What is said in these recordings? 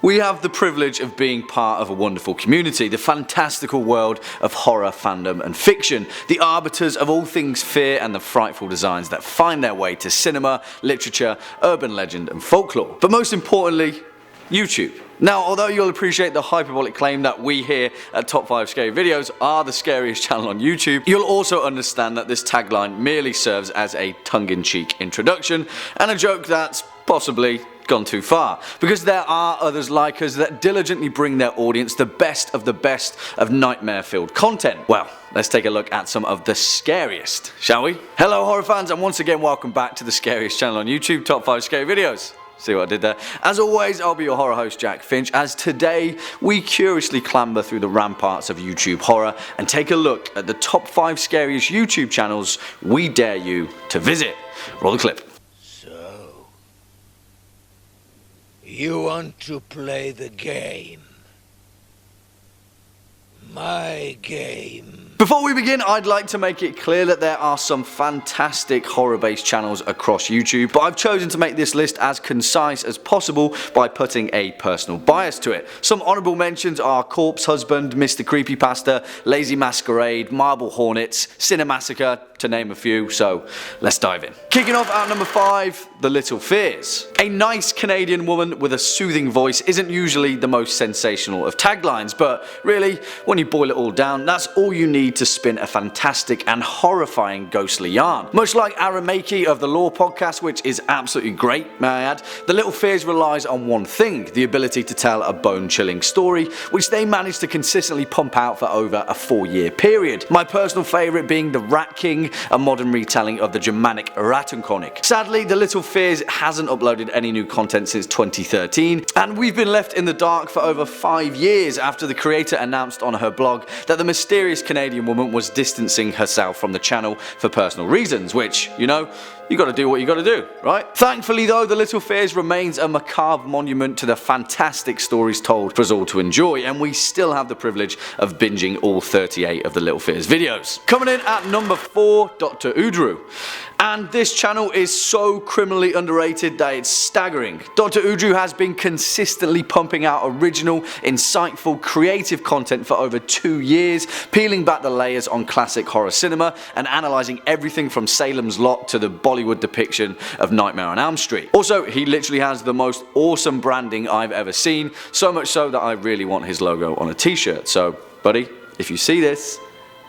We have the privilege of being part of a wonderful community, the fantastical world of horror, fandom and fiction, the arbiters of all things fear and the frightful designs that find their way to cinema, literature, urban legend and folklore. But most importantly, YouTube. Now, although you'll appreciate the hyperbolic claim that we here at Top 5 Scary Videos are the scariest channel on YouTube, you'll also understand that this tagline merely serves as a tongue-in-cheek introduction and a joke that's possibly gone too far, because there are others like us that diligently bring their audience the best of nightmare-filled content. Well, let's take a look at some of the scariest, shall we? Hello horror fans, and once again welcome back to the scariest channel on YouTube, Top 5 Scary Videos. See what I did there? As always, I'll be your horror host, Jack Finch, as today we curiously clamber through the ramparts of YouTube horror and take a look at the top 5 scariest YouTube channels we dare you to visit. Roll the clip. So, you want to play the game? My game. Before we begin, I'd like to make it clear that there are some fantastic horror-based channels across YouTube, but I've chosen to make this list as concise as possible by putting a personal bias to it. Some honourable mentions are Corpse Husband, Mr. Creepypasta, Lazy Masquerade, Marble Hornets, Cinemassacre, to name a few, so let's dive in. Kicking off at number 5, The Little Fears. A nice Canadian woman with a soothing voice isn't usually the most sensational of taglines, but really, when you boil it all down, that's all you need to spin a fantastic and horrifying ghostly yarn. Much like Aramaki of the Lore podcast, which is absolutely great, may I add, The Little Fears relies on one thing, the ability to tell a bone-chilling story, which they managed to consistently pump out for over a 4-year period. My personal favourite being The Rat King, a modern retelling of the Germanic Rattenkönig. Sadly, The Little Fears hasn't uploaded any new content since 2013, and we've been left in the dark for over 5 years after the creator announced on her blog that the mysterious Canadian woman was distancing herself from the channel for personal reasons, which, you know, you gotta do what you gotta do, right? Thankfully though, The Little Fears remains a macabre monument to the fantastic stories told for us all to enjoy, and we still have the privilege of binging all 38 of The Little Fears videos. Coming in at number 4, Dr. Udru. And this channel is so criminally underrated that it's staggering. Dr. Udru has been consistently pumping out original, insightful, creative content for over 2 years, peeling back the layers on classic horror cinema and analysing everything from Salem's Lot to the Bollywood depiction of Nightmare on Elm Street. Also, he literally has the most awesome branding I've ever seen, so much so that I really want his logo on a t-shirt. So, buddy, if you see this,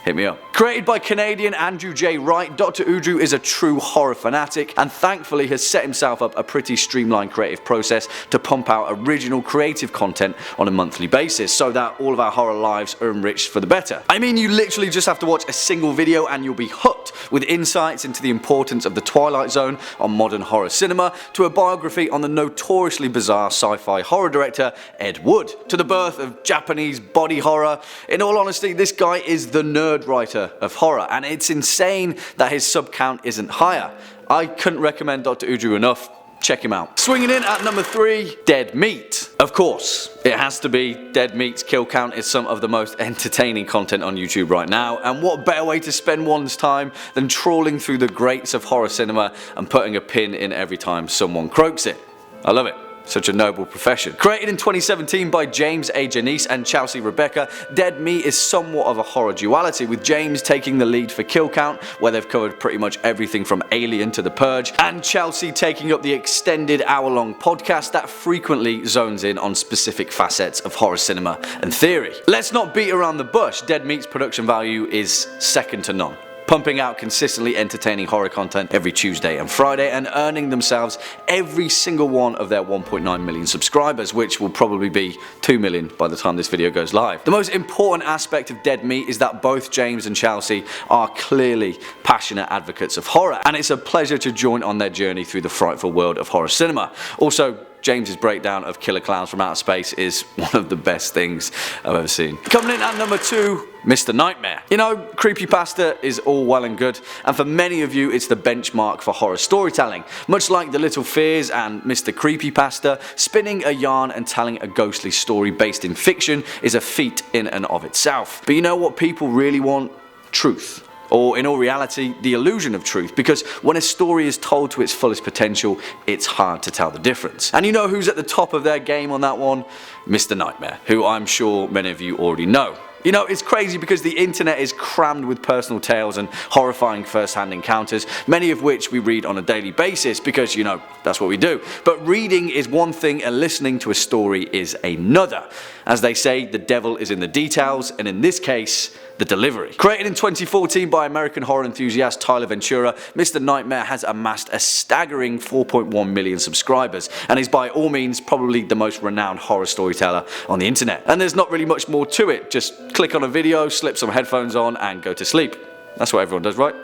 hit me up. Created by Canadian Andrew J. Wright, Dr. Udru is a true horror fanatic and thankfully has set himself up a pretty streamlined creative process to pump out original creative content on a monthly basis so that all of our horror lives are enriched for the better. I mean, you literally just have to watch a single video and you'll be hooked, with insights into the importance of the Twilight Zone on modern horror cinema, to a biography on the notoriously bizarre sci-fi horror director Ed Wood, to the birth of Japanese body horror. In all honesty, this guy is the nerd writer of horror, and it's insane that his sub count isn't higher. I couldn't recommend Dr. Udru enough. Check him out. Swinging in at number 3, Dead Meat. Of course, it has to be. Dead Meat's kill count is some of the most entertaining content on YouTube right now, and what better way to spend one's time than trawling through the greats of horror cinema and putting a pin in every time someone croaks it. I love it. Such a noble profession. Created in 2017 by James A. Janice and Chelsea Rebecca, Dead Meat is somewhat of a horror duality, with James taking the lead for kill count, where they've covered pretty much everything from Alien to The Purge, and Chelsea taking up the extended hour-long podcast that frequently zones in on specific facets of horror cinema and theory. Let's not beat around the bush, Dead Meat's production value is second to none, pumping out consistently entertaining horror content every Tuesday and Friday and earning themselves every single one of their 1.9 million subscribers, which will probably be 2 million by the time this video goes live. The most important aspect of Dead Meat is that both James and Chelsea are clearly passionate advocates of horror, and it's a pleasure to join on their journey through the frightful world of horror cinema. Also, James's breakdown of Killer Clowns from Outer Space is one of the best things I've ever seen. Coming in at number 2, Mr. Nightmare. You know, creepypasta is all well and good, and for many of you it's the benchmark for horror storytelling. Much like The Little Fears and Mr. Creepypasta, spinning a yarn and telling a ghostly story based in fiction is a feat in and of itself. But you know what people really want? Truth. Or in all reality, the illusion of truth, because when a story is told to its fullest potential, it's hard to tell the difference. And you know who's at the top of their game on that one? Mr. Nightmare, who I'm sure many of you already know. You know, it's crazy because the internet is crammed with personal tales and horrifying first-hand encounters, many of which we read on a daily basis because, you know, that's what we do. But reading is one thing and listening to a story is another. As they say, the devil is in the details, and in this case, the delivery. Created in 2014 by American horror enthusiast Tyler Ventura, Mr. Nightmare has amassed a staggering 4.1 million subscribers and is by all means probably the most renowned horror storyteller on the internet. And there's not really much more to it, just click on a video, slip some headphones on and go to sleep. That's what everyone does, right?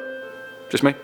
Just me?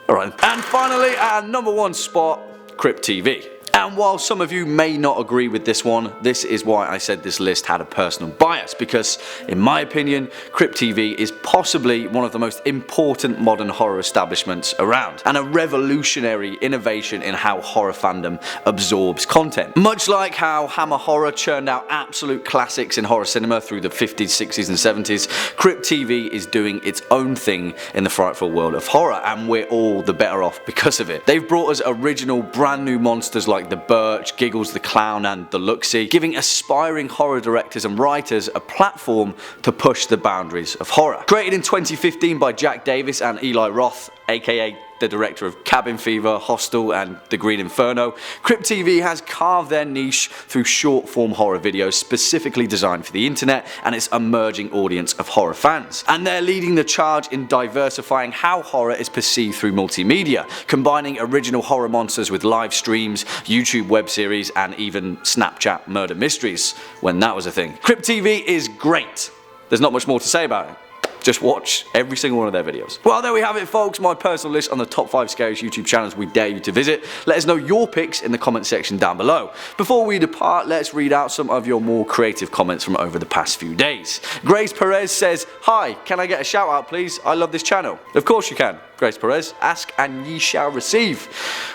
Alright. And finally, our number one spot, Kipp TV. And while some of you may not agree with this one, this is why I said this list had a personal bias, because in my opinion, Kipp TV is possibly one of the most important modern horror establishments around, and a revolutionary innovation in how horror fandom absorbs content. Much like how Hammer Horror churned out absolute classics in horror cinema through the 50s, 60s and 70s, Kipp TV is doing its own thing in the frightful world of horror, and we're all the better off because of it. They've brought us original, brand new monsters like the Birch, Giggles the Clown and the Luxie, giving aspiring horror directors and writers a platform to push the boundaries of horror. Created in 2015 by Jack Davis and Eli Roth, aka the director of Cabin Fever, Hostel and The Green Inferno, Kipp TV has carved their niche through short form horror videos specifically designed for the internet and its emerging audience of horror fans. And they're leading the charge in diversifying how horror is perceived through multimedia, combining original horror monsters with live streams, YouTube web series and even Snapchat murder mysteries, when that was a thing. Kipp TV is great. There's not much more to say about it. Just watch every single one of their videos. Well, there we have it folks, my personal list on the top 5 scariest YouTube channels we dare you to visit. Let us know your picks in the comment section down below. Before we depart, let's read out some of your more creative comments from over the past few days. Grace Perez says, "Hi, can I get a shout out please? I love this channel." Of course you can, Grace Perez. Ask and ye shall receive.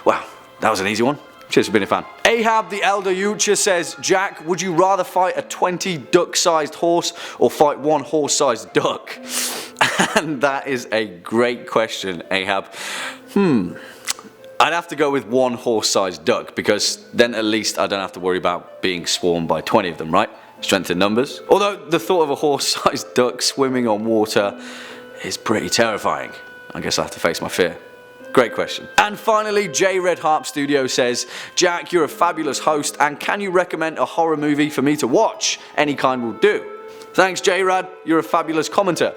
Wow, that was an easy one. Cheers for being a fan. Ahab the Elder Yucha says, "Jack, would you rather fight a 20 duck-sized horse or fight one horse-sized duck?" And that is a great question, Ahab. I'd have to go with one horse-sized duck, because then at least I don't have to worry about being swarmed by 20 of them, right? Strength in numbers. Although the thought of a horse-sized duck swimming on water is pretty terrifying. I guess I have to face my fear. Great question. And finally, J Red Harp Studio says, "Jack, you're a fabulous host, and can you recommend a horror movie for me to watch? Any kind will do." Thanks, J-Rad, you're a fabulous commenter.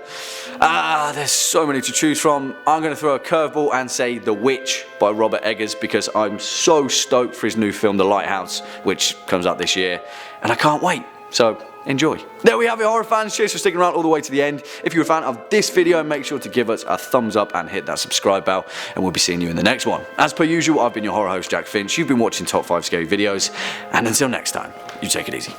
There's so many to choose from. I'm going to throw a curveball and say The Witch by Robert Eggers, because I'm so stoked for his new film The Lighthouse, which comes out this year, and I can't wait. So enjoy. There we have it, horror fans. Cheers for sticking around all the way to the end. If you're a fan of this video, make sure to give us a thumbs up and hit that subscribe bell, and we'll be seeing you in the next one. As per usual, I've been your horror host, Jack Finch. You've been watching Top 5 Scary Videos, and until next time, you take it easy.